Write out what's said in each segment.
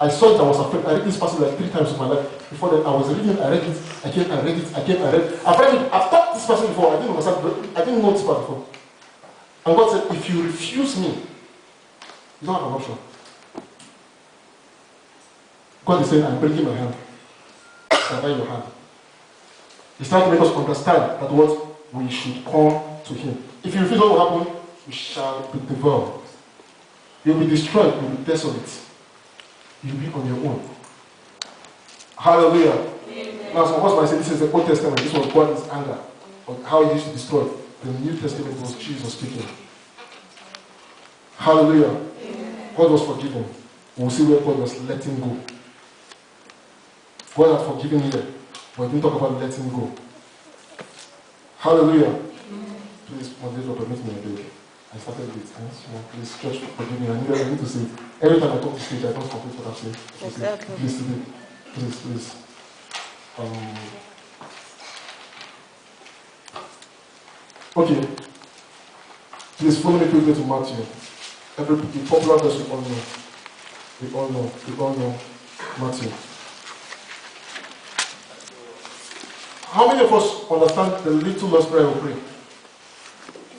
I saw it, I was afraid. I read this passage like 3 times in my life. Before then, I was reading, I read it, I came, I read it, I came, I read it. I've taught this passage before, I didn't understand, I didn't know this part before. And God said, if you refuse me, you don't have an option. God is saying, I'm breaking my hand. Survive your hand. He's trying to make us understand that what we should come to Him. If you refuse, what will happen? You shall be devoured. You'll be destroyed, you'll be desolate. You'll be on your own. Hallelujah. Amen. Now, some of us might say this is the Old Testament, this was God's anger, or how He used to destroy. The New Testament was Jesus speaking. Hallelujah. Amen. God was forgiven. We'll see where God was letting go. God had forgiven here, but He didn't talk about letting go. Hallelujah. Amen. Please, moderator, permit me a bit. I started late. Please, church, forgive me. I need to say it. Every time I talk to stage, I don't complete what I'm saying. Exactly. Please, today. Please. Okay. Please follow me quickly to Matthew. The popular verse we all know. Matthew. How many of us understand the little Lord's Prayer we pray?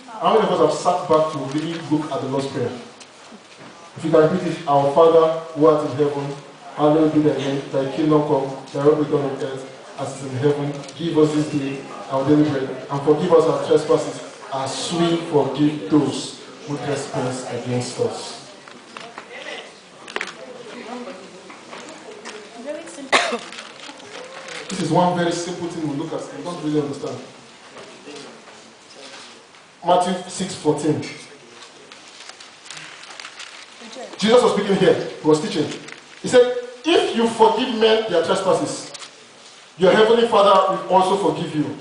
How many of us have sat back to really look at the Lord's Prayer? If you can repeat it, our Father who art in heaven, hallowed be thy name, thy kingdom come, thy will be done on earth as it is in heaven. Give us this day our daily bread, and forgive us our trespasses, as we forgive those who trespass against us. Very simple. This is one very simple thing we look at. We don't really understand. Matthew 6:14. Jesus was speaking here. He was teaching. He said, if you forgive men their trespasses, your heavenly Father will also forgive you.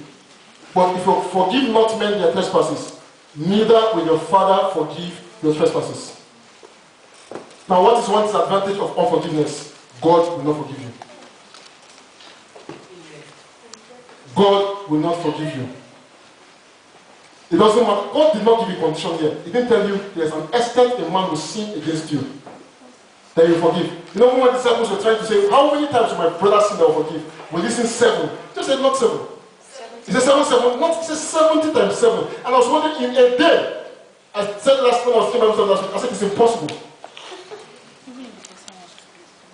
But if you forgive not men their trespasses, neither will your Father forgive your trespasses. Now, what is one disadvantage of unforgiveness? God will not forgive you. God will not forgive you. It doesn't matter. God did not give you condition here. He didn't tell you there's an extent a man will sin against you that you forgive. You know when the disciples were trying to say, how many times will my brother sin that will forgive? Will he sin 7? Just said not 7. He said 7. Not, he said 70 times 7. And I was wondering, in a day, I said last when I was saying last week, I said it's impossible.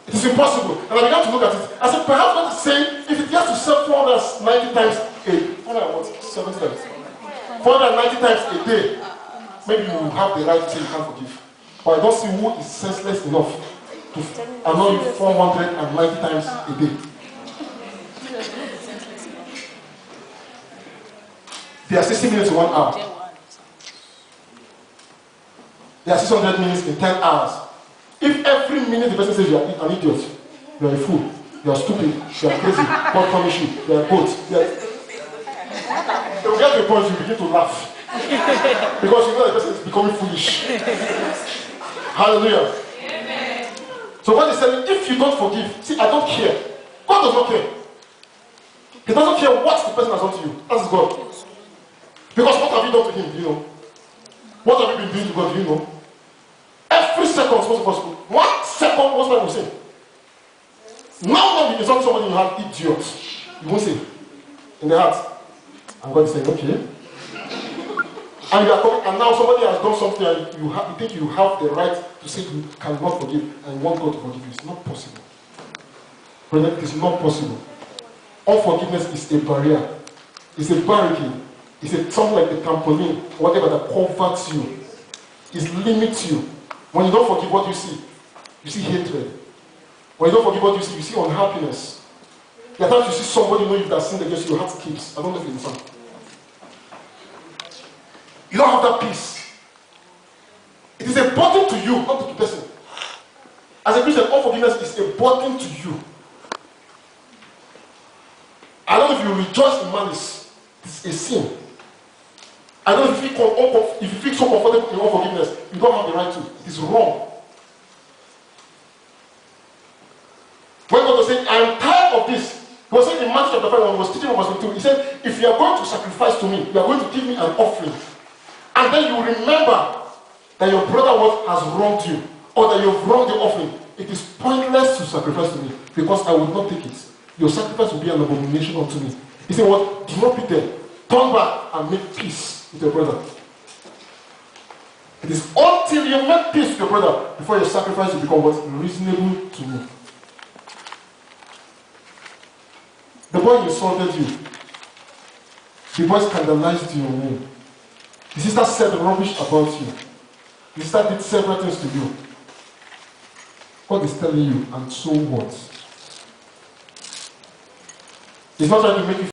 It is impossible. And I began to look at it. I said, perhaps God is saying, if it gets to 490 times a 70 times. 490 times a day, maybe you will have the right to say you can't forgive. But I don't see who is senseless enough to annoy you 490 times a day. There are 60 minutes in 1 hour. There are 600 minutes in 10 hours. If every minute the person says you are an idiot, you are a fool, you are stupid, you are crazy, God punish you, you are a goat, they will get to a point you begin to laugh. Because you know the person is becoming foolish. Hallelujah. Amen. So God is saying, if you don't forgive, see, I don't care. God does not care. He doesn't care what the person has done to you. That's God. Because what have you done to him? Do you know? What have you been doing to God? Do you know? Every second, most of us, 1 second, most people will say. Now when you insult somebody, you have idiot. You won't say. In the heart. And God is saying, okay. And you are coming, and now somebody has done something and you think you have the right to say you cannot forgive and you want God to forgive you. It's not possible. Brother, it is not possible. Unforgiveness is a barrier. It's a barricade. It's something like a trampoline, whatever that converts you. It limits you. When you don't forgive what you see hatred. When you don't forgive what you see unhappiness. There are times you see somebody you know you that sinned against you, your heart skips. I don't know if you understand. You don't have that peace. It is a burden to you, not to the person. As a Christian, unforgiveness is a burden to you. I don't know if you rejoice in malice. It's a sin. I don't know if you feel so comfortable in unforgiveness, you don't have the right to. It is wrong. When God was saying, I am tired of this, he was saying in Matthew chapter 5 when he was teaching verse 22, he said, if you are going to sacrifice to me, you are going to give me an offering. And then you remember that your brother has wronged you, or that you have wronged the offering. it is pointless to sacrifice to me because I will not take it. Your sacrifice will be an abomination unto me. He said, what? Do not be there. Turn back and make peace with your brother. It is until you make peace with your brother before your sacrifice will become what? Reasonable to me. The boy insulted you. The boy scandalized your name. The sister said rubbish about you. The sister did several things to you. God is telling you, and so what? He's not trying to make you